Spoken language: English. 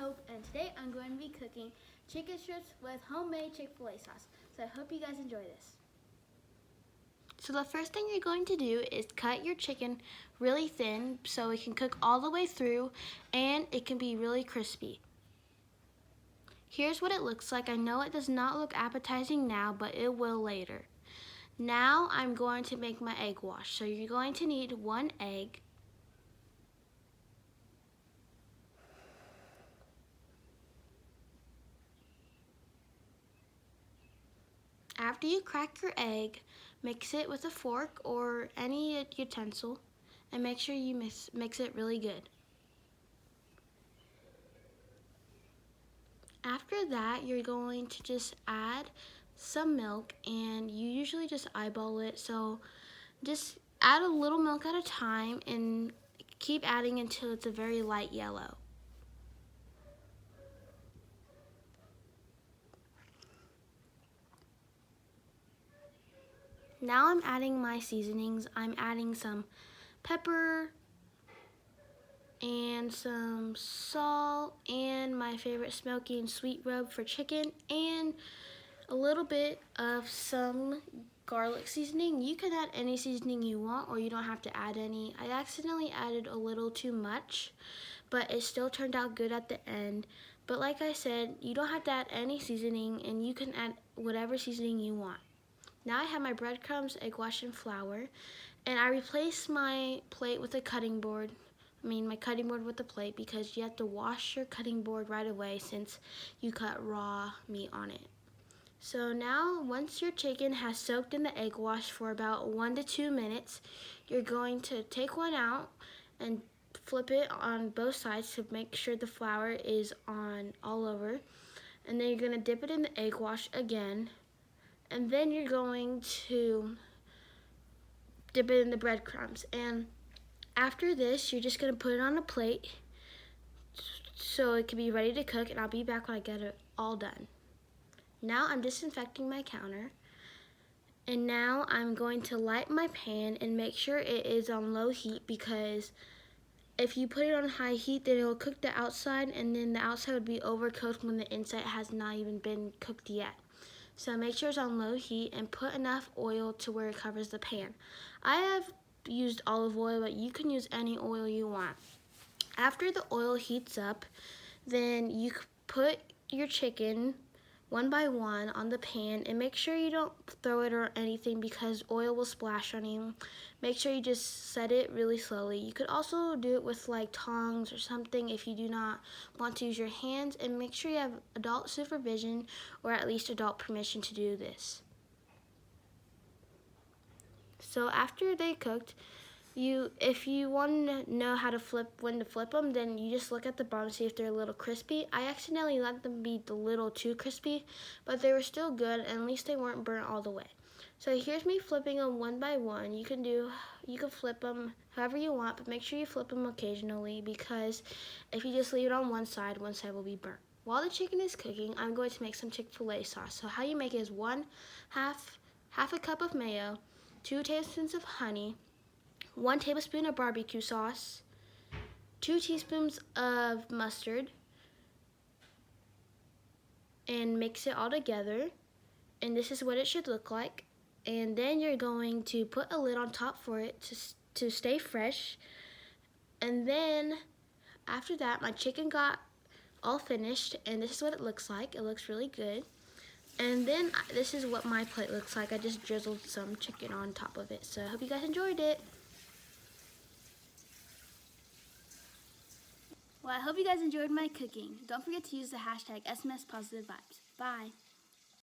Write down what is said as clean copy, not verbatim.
Hope, and today I'm going to be cooking chicken strips with homemade Chick-fil-A sauce. So I hope you guys enjoy this. So the first thing you're going to do is cut your chicken really thin so it can cook all the way through and it can be really crispy. Here's what it looks like. I know it does not look appetizing now, but it will later. Now I'm going to make my egg wash. So you're going to need 1 egg, after you crack your egg, mix it with a fork or any utensil and make sure you mix it really good. After that, you're going to just add some milk, and you usually just eyeball it, so just add a little milk at a time and keep adding until it's a very light yellow. Now I'm adding my seasonings. I'm adding some pepper and some salt and my favorite smoky and sweet rub for chicken and a little bit of some garlic seasoning. You can add any seasoning you want, or you don't have to add any. I accidentally added a little too much, but it still turned out good at the end. But like I said, you don't have to add any seasoning, and you can add whatever seasoning you want. Now I have my breadcrumbs, egg wash, and flour, and I replaced my plate with a cutting board. My cutting board with a plate, because you have to wash your cutting board right away since you cut raw meat on it. So now, once your chicken has soaked in the egg wash for about 1 to 2 minutes, you're going to take one out and flip it on both sides to make sure the flour is on all over. And then you're going to dip it in the egg wash again. And then you're going to dip it in the breadcrumbs. And after this, you're just going to put it on a plate so it can be ready to cook, and I'll be back when I get it all done. Now I'm disinfecting my counter, and now I'm going to light my pan and make sure it is on low heat, because if you put it on high heat, then it will cook the outside, and then the outside would be overcooked when the inside has not even been cooked yet. So make sure it's on low heat and put enough oil to where it covers the pan. I have used olive oil, but you can use any oil you want. After the oil heats up, then you put your chicken one by one on the pan, and make sure you don't throw it or anything because oil will splash on you. Make sure you just set it really slowly. You could also do it with like tongs or something if you do not want to use your hands, and make sure you have adult supervision or at least adult permission to do this. So after they cooked, if you want to know when to flip them, then you just look at the bottom, see if they're a little crispy. I accidentally let them be a little too crispy, but they were still good, and at least they weren't burnt all the way. So here's me flipping them one by one. You can flip them however you want, but make sure you flip them occasionally, because if you just leave it on one side will be burnt. While the chicken is cooking, I'm going to make some Chick-fil-A sauce. So how you make it is half a cup of mayo, 2 tablespoons of honey, 1 tablespoon of barbecue sauce, 2 teaspoons of mustard, and mix it all together. And this is what it should look like. And then you're going to put a lid on top for it to stay fresh. And then after that, my chicken got all finished, and this is what it looks like. It looks really good. And then this is what my plate looks like. I just drizzled some chicken on top of it. So I hope you guys enjoyed it. Well, I hope you guys enjoyed my cooking. Don't forget to use the hashtag SMSPositiveVibes. Bye.